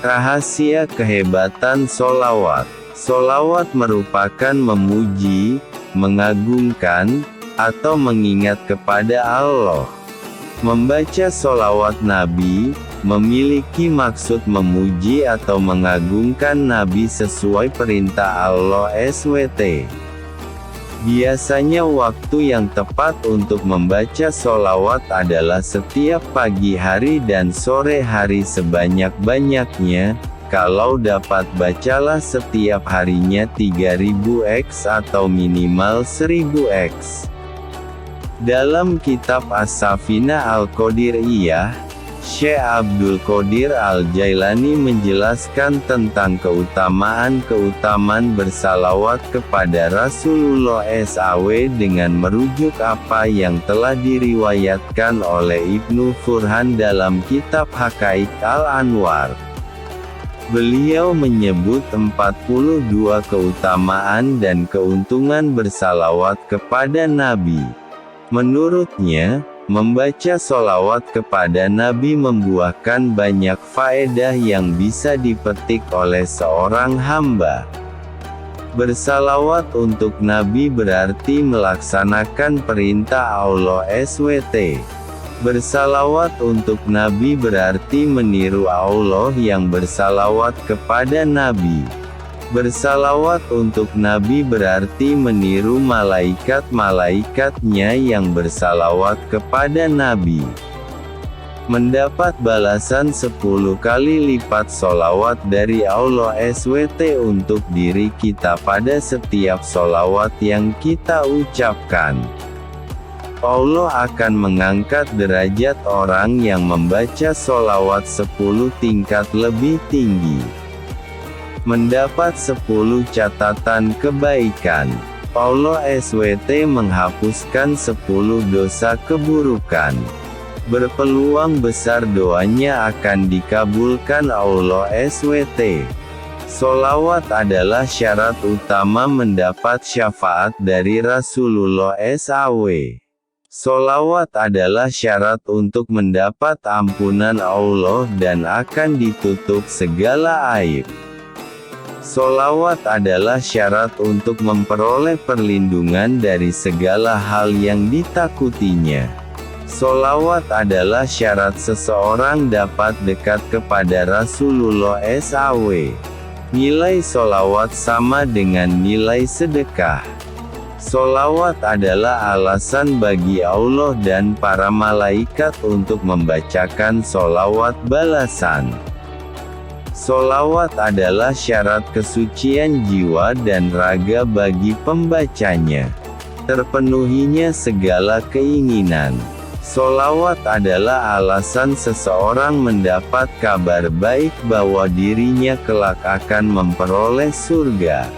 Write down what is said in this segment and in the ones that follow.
Rahasia kehebatan sholawat. Sholawat merupakan memuji, mengagungkan, atau mengingat kepada Allah. Membaca sholawat Nabi, memiliki maksud memuji atau mengagungkan Nabi sesuai perintah Allah SWT. Biasanya waktu yang tepat untuk membaca sholawat adalah setiap pagi hari dan sore hari sebanyak-banyaknya. Kalau dapat bacalah setiap harinya 3000x atau minimal 1000x. Dalam kitab As-Safinah Al-Qadiriyah, Syekh Abdul Qadir Al-Jailani menjelaskan tentang keutamaan bersalawat kepada Rasulullah SAW dengan merujuk apa yang telah diriwayatkan oleh Ibnu Furhan dalam kitab Haqaiq Al-Anwar. Beliau menyebut 42 keutamaan dan keuntungan bersalawat kepada Nabi. Menurutnya, membaca sholawat kepada Nabi membuahkan banyak faedah yang bisa dipetik oleh seorang hamba. Bersalawat untuk Nabi berarti melaksanakan perintah Allah SWT. Bersalawat untuk Nabi berarti meniru Allah yang bersalawat kepada Nabi. Bersalawat untuk Nabi berarti meniru malaikat-malaikatnya yang bersalawat kepada Nabi. Mendapat balasan 10 kali lipat sholawat dari Allah SWT untuk diri kita pada setiap sholawat yang kita ucapkan. Allah akan mengangkat derajat orang yang membaca sholawat 10 tingkat lebih tinggi. Mendapat 10 catatan kebaikan. Allah SWT menghapuskan 10 dosa keburukan. Berpeluang besar doanya akan dikabulkan Allah SWT. Sholawat adalah syarat utama mendapat syafaat dari Rasulullah SAW. Sholawat adalah syarat untuk mendapat ampunan Allah dan akan ditutup segala aib. Sholawat adalah syarat untuk memperoleh perlindungan dari segala hal yang ditakutinya. Sholawat adalah syarat seseorang dapat dekat kepada Rasulullah SAW. Nilai sholawat sama dengan nilai sedekah. Sholawat adalah alasan bagi Allah dan para malaikat untuk membacakan sholawat balasan. Sholawat adalah syarat kesucian jiwa dan raga bagi pembacanya. Terpenuhinya segala keinginan. Sholawat adalah alasan seseorang mendapat kabar baik bahwa dirinya kelak akan memperoleh surga.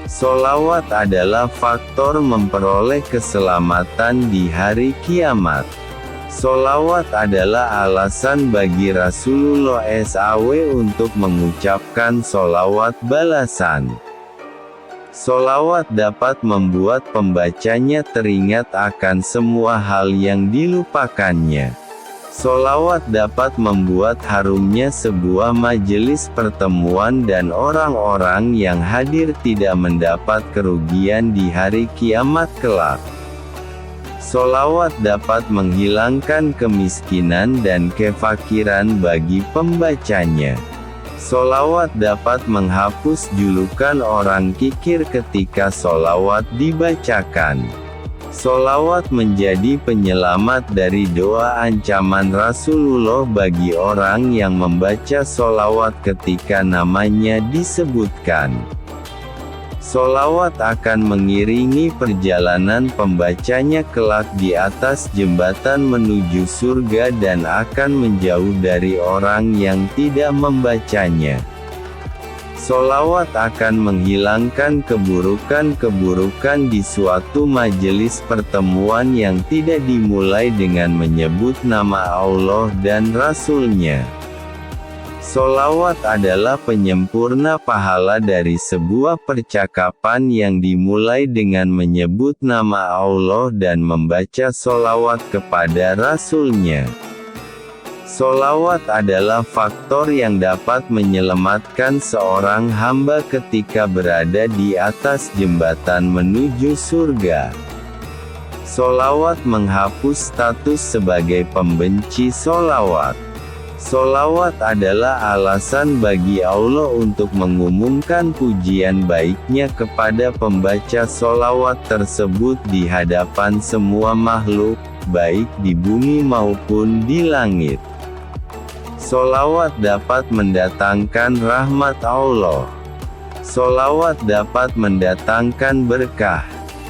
Sholawat adalah faktor memperoleh keselamatan di hari kiamat. Sholawat adalah alasan bagi Rasulullah SAW untuk mengucapkan sholawat balasan. Sholawat dapat membuat pembacanya teringat akan semua hal yang dilupakannya. Sholawat dapat membuat harumnya sebuah majelis pertemuan dan orang-orang yang hadir tidak mendapat kerugian di hari kiamat kelak. Sholawat dapat menghilangkan kemiskinan dan kefakiran bagi pembacanya. Sholawat dapat menghapus julukan orang kikir ketika sholawat dibacakan. Sholawat menjadi penyelamat dari doa ancaman Rasulullah bagi orang yang membaca sholawat ketika namanya disebutkan. Sholawat akan mengiringi perjalanan pembacanya kelak di atas jembatan menuju surga dan akan menjauh dari orang yang tidak membacanya. Sholawat akan menghilangkan keburukan-keburukan di suatu majelis pertemuan yang tidak dimulai dengan menyebut nama Allah dan Rasul-Nya. Sholawat adalah penyempurna pahala dari sebuah percakapan yang dimulai dengan menyebut nama Allah dan membaca sholawat kepada Rasul-Nya. Sholawat adalah faktor yang dapat menyelamatkan seorang hamba ketika berada di atas jembatan menuju surga. Sholawat menghapus status sebagai pembenci sholawat. Sholawat adalah alasan bagi Allah untuk mengumumkan pujian baiknya kepada pembaca sholawat tersebut di hadapan semua makhluk, baik di bumi maupun di langit. Sholawat dapat mendatangkan rahmat Allah. Sholawat dapat mendatangkan berkah.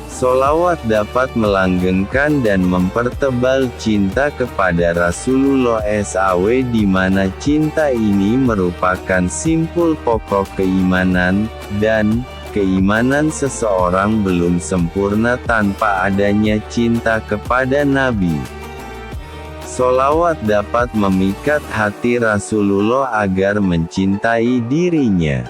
Sholawat dapat melanggengkan dan mempertebal cinta kepada Rasulullah SAW, di mana cinta ini merupakan simpul pokok keimanan, dan keimanan seseorang belum sempurna tanpa adanya cinta kepada Nabi. Sholawat dapat memikat hati Rasulullah agar mencintai dirinya.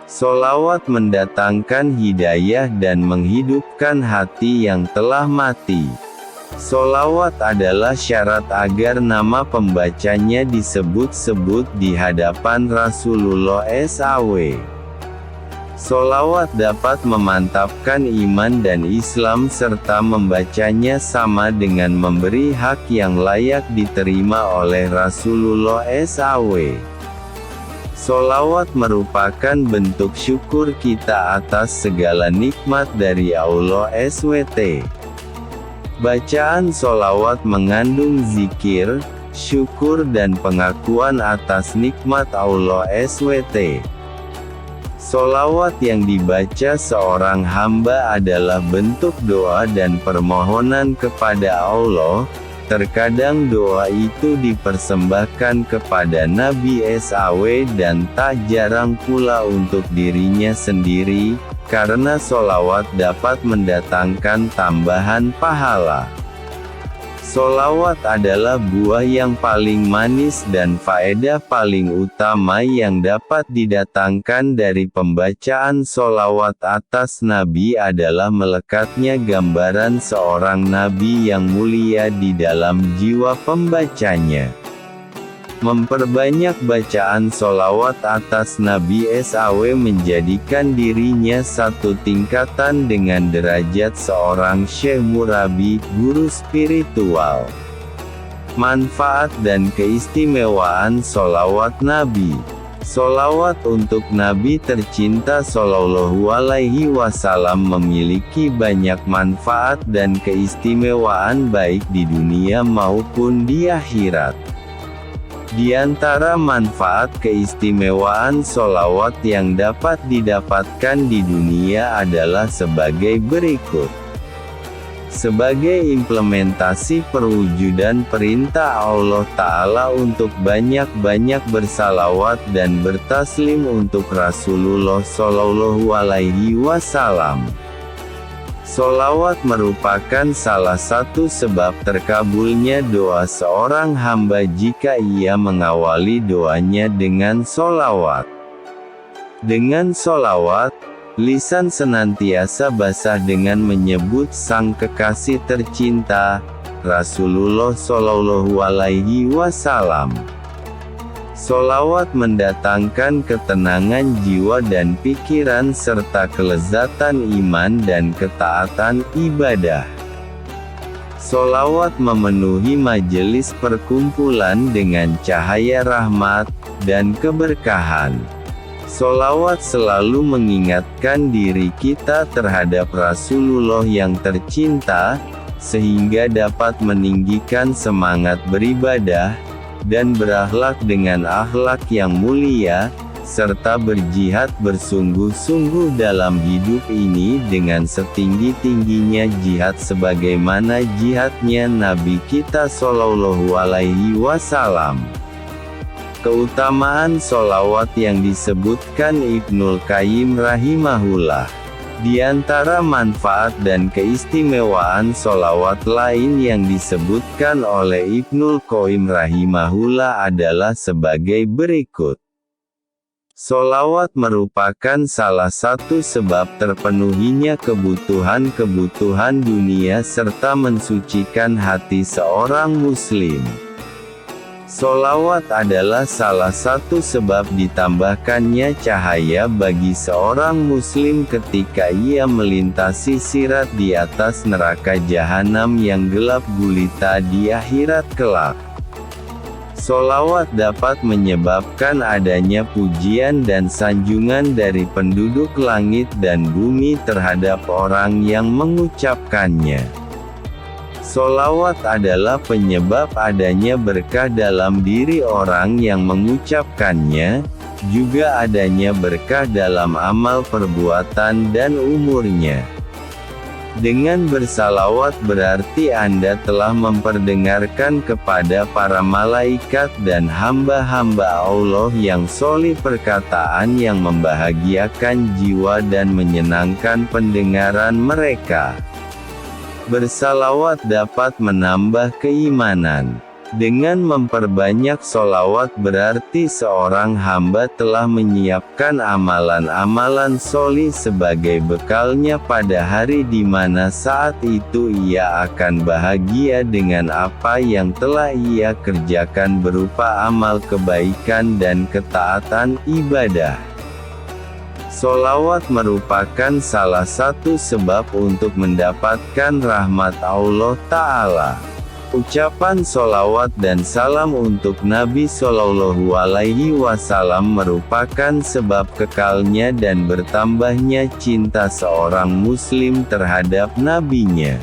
Sholawat mendatangkan hidayah dan menghidupkan hati yang telah mati. Sholawat adalah syarat agar nama pembacanya disebut-sebut di hadapan Rasulullah SAW. Sholawat dapat memantapkan iman dan Islam serta membacanya sama dengan memberi hak yang layak diterima oleh Rasulullah SAW. Sholawat merupakan bentuk syukur kita atas segala nikmat dari Allah SWT. Bacaan sholawat mengandung zikir, syukur dan pengakuan atas nikmat Allah SWT. Sholawat yang dibaca seorang hamba adalah bentuk doa dan permohonan kepada Allah. Terkadang doa itu dipersembahkan kepada Nabi SAW dan tak jarang pula untuk dirinya sendiri, karena sholawat dapat mendatangkan tambahan pahala. Sholawat adalah buah yang paling manis dan faedah paling utama yang dapat didatangkan dari pembacaan sholawat atas Nabi adalah melekatnya gambaran seorang Nabi yang mulia di dalam jiwa pembacanya. Memperbanyak bacaan sholawat atas Nabi SAW menjadikan dirinya satu tingkatan dengan derajat seorang syekh murabi, guru spiritual. Manfaat dan keistimewaan sholawat Nabi. Sholawat untuk Nabi tercinta Shallallahu Alaihi Wasallam memiliki banyak manfaat dan keistimewaan baik di dunia maupun di akhirat. Di antara manfaat keistimewaan sholawat yang dapat didapatkan di dunia adalah sebagai berikut. Sebagai implementasi perwujudan perintah Allah Ta'ala untuk banyak-banyak bersalawat dan bertaslim untuk Rasulullah Shallallahu Alaihi Wasallam. Sholawat merupakan salah satu sebab terkabulnya doa seorang hamba jika ia mengawali doanya dengan sholawat. Dengan sholawat, lisan senantiasa basah dengan menyebut sang kekasih tercinta, Rasulullah Shallallahu Alaihi Wasallam. Sholawat mendatangkan ketenangan jiwa dan pikiran serta kelezatan iman dan ketaatan ibadah. Sholawat memenuhi majelis perkumpulan dengan cahaya rahmat dan keberkahan. Sholawat selalu mengingatkan diri kita terhadap Rasulullah yang tercinta, sehingga dapat meninggikan semangat beribadah, dan berakhlak dengan akhlak yang mulia, serta berjihad bersungguh-sungguh dalam hidup ini dengan setinggi-tingginya jihad sebagaimana jihadnya Nabi kita Shallallahu Alaihi Wasallam. Keutamaan sholawat yang disebutkan Ibnul Qayyim rahimahullah. Di antara manfaat dan keistimewaan sholawat lain yang disebutkan oleh Ibnul Qayyim rahimahullah adalah sebagai berikut. Sholawat merupakan salah satu sebab terpenuhinya kebutuhan-kebutuhan dunia serta mensucikan hati seorang muslim. Sholawat adalah salah satu sebab ditambahkannya cahaya bagi seorang muslim ketika ia melintasi sirat di atas neraka jahanam yang gelap gulita di akhirat kelak. Sholawat dapat menyebabkan adanya pujian dan sanjungan dari penduduk langit dan bumi terhadap orang yang mengucapkannya. Sholawat adalah penyebab adanya berkah dalam diri orang yang mengucapkannya, juga adanya berkah dalam amal perbuatan dan umurnya. Dengan bersalawat berarti Anda telah memperdengarkan kepada para malaikat dan hamba-hamba Allah yang solih perkataan yang membahagiakan jiwa dan menyenangkan pendengaran mereka. Bersalawat dapat menambah keimanan. Dengan memperbanyak sholawat berarti seorang hamba telah menyiapkan amalan-amalan solih sebagai bekalnya pada hari di mana saat itu ia akan bahagia dengan apa yang telah ia kerjakan berupa amal kebaikan dan ketaatan ibadah. Sholawat merupakan salah satu sebab untuk mendapatkan rahmat Allah Ta'ala. Ucapan sholawat dan salam untuk Nabi Shallallahu Alaihi Wasallam merupakan sebab kekalnya dan bertambahnya cinta seorang muslim terhadap nabinya.